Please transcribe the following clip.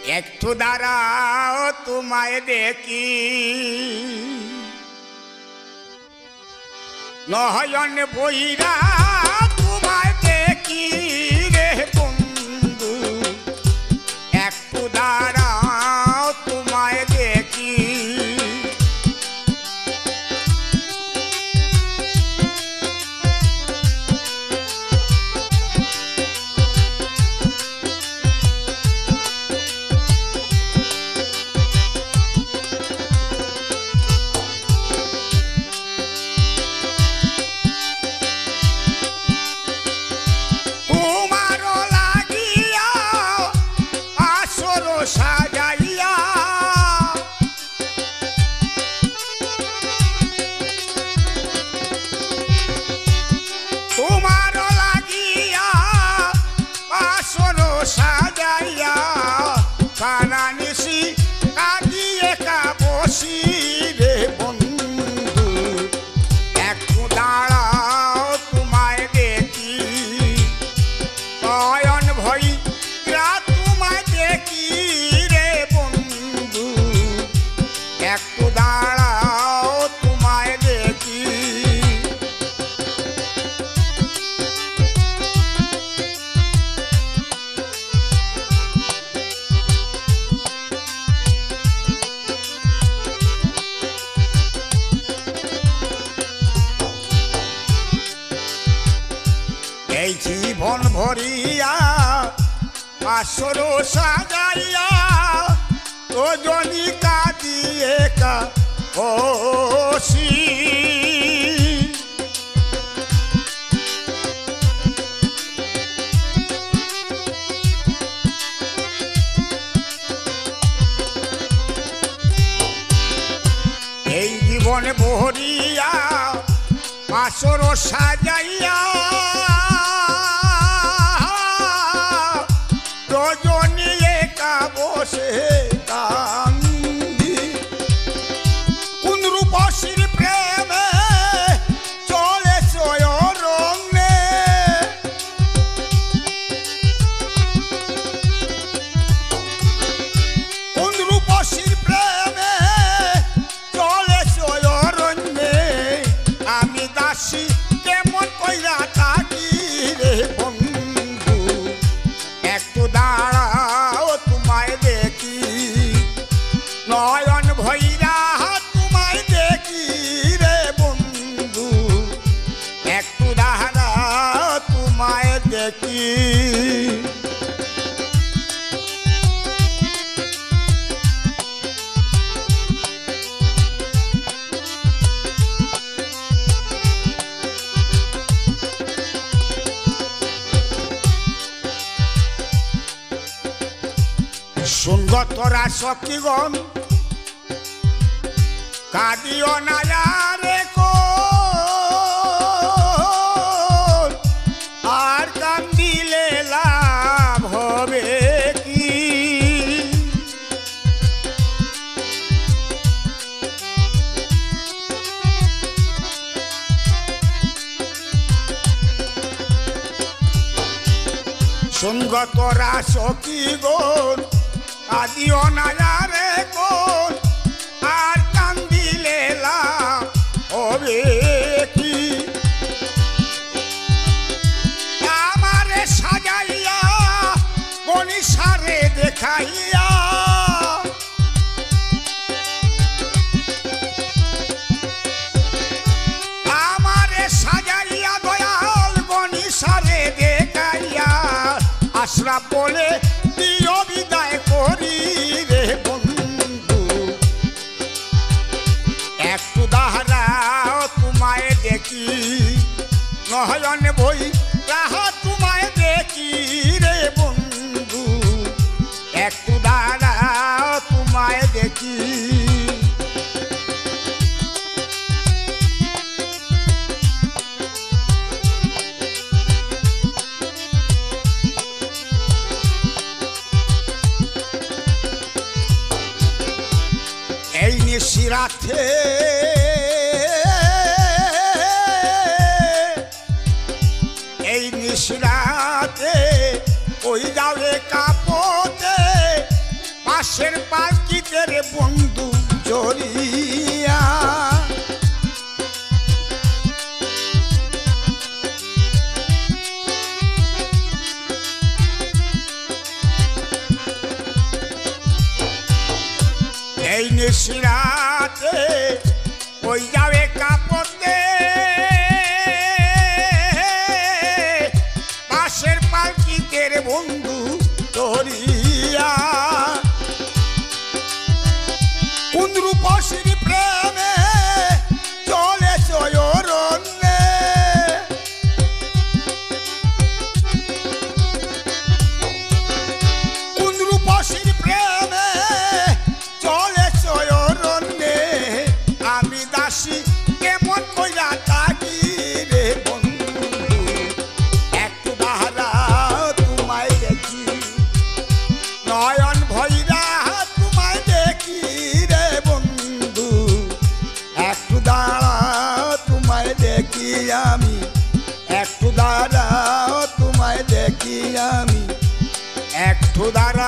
একটু দাঁড়াও তোমায় দেখি নয়ন বইরা তোমায় দেখি রে বন্ধু একটু দাঁড়াও তোমায় দেখি সাজাইয়া তোমার লাগিয়া আসর সাজাইয়া কানা নিশি কাঁদিয়ে বসি রে বন্ধু একটু দাঁড়াও তোমায় দেখি নয়ন ভই তোমায় দেখি রে বন্ধু একটু দাঁড়াও তোমায় দেখি এই জীবন ভরিয়া আসর সাজাইয়া রজনী কাঁদিয়ে বসি এই জীবন ভরিয়া আসর সাজাইয়া রজনী একা বসে কান্দি কোন রূপসীর প্রেমে চলে রঙে কোন রূপসীর প্রেমে চলে রঙে আমি দাসী কেমন কইরা থাকি রে বন্ধু একটু দাঁড়াও তোমায় দেখি নয়ন ভৈরা তোমায় দেখি রে বন্ধু একটু দাঁড়াও তোমায় দেখি শুনগো তোরা সখীগণ কাঁদিও না রে আর কান্দিলে লাভ হবে কি শুনগো তোরা সখীগণ কাঁদিও না রে আর কান্দিলে লাভ হবে কি আমারে সাজাইয়া গণিসারে দেখাইয়া আমারে সাজাইয়া দয়াল গণিসারে দেখাইয়া আশরা বলে দিও বিদায় করি রে বন্ধু একটু দাঁড়াও তোমায় দেখি নয়ন বই রাহা তোমায় দেখি রে বন্ধু একটু দাঁড়াও তোমায় দেখি এই নিশিরাতে এই নিশিরাতে ওই যাবে কাপতে পাশের পালকিতে রে বন্ধু জড়িয়া এই নিশিরাতে ওই যাবে কাপড়তে পাশের পালকিতে রে বন্ধু জড়িয়া কোন রূপসীর প্রেমে চলে চয়রণ্যে কোন রূপসীর প্রেমে চলে চয়রণ্যে আমি দাসী কেমন কইরা থাকি রে বন্ধু একটু দাঁড়াও তোমায় দেখি নয়ন ভৈরা তোমায় দেখি রে বন্ধু একটু দাঁড়াও তোমায় দেখি আমি একটু দাঁড়াও তোমায় দেখি আমি একটু দাঁড়াও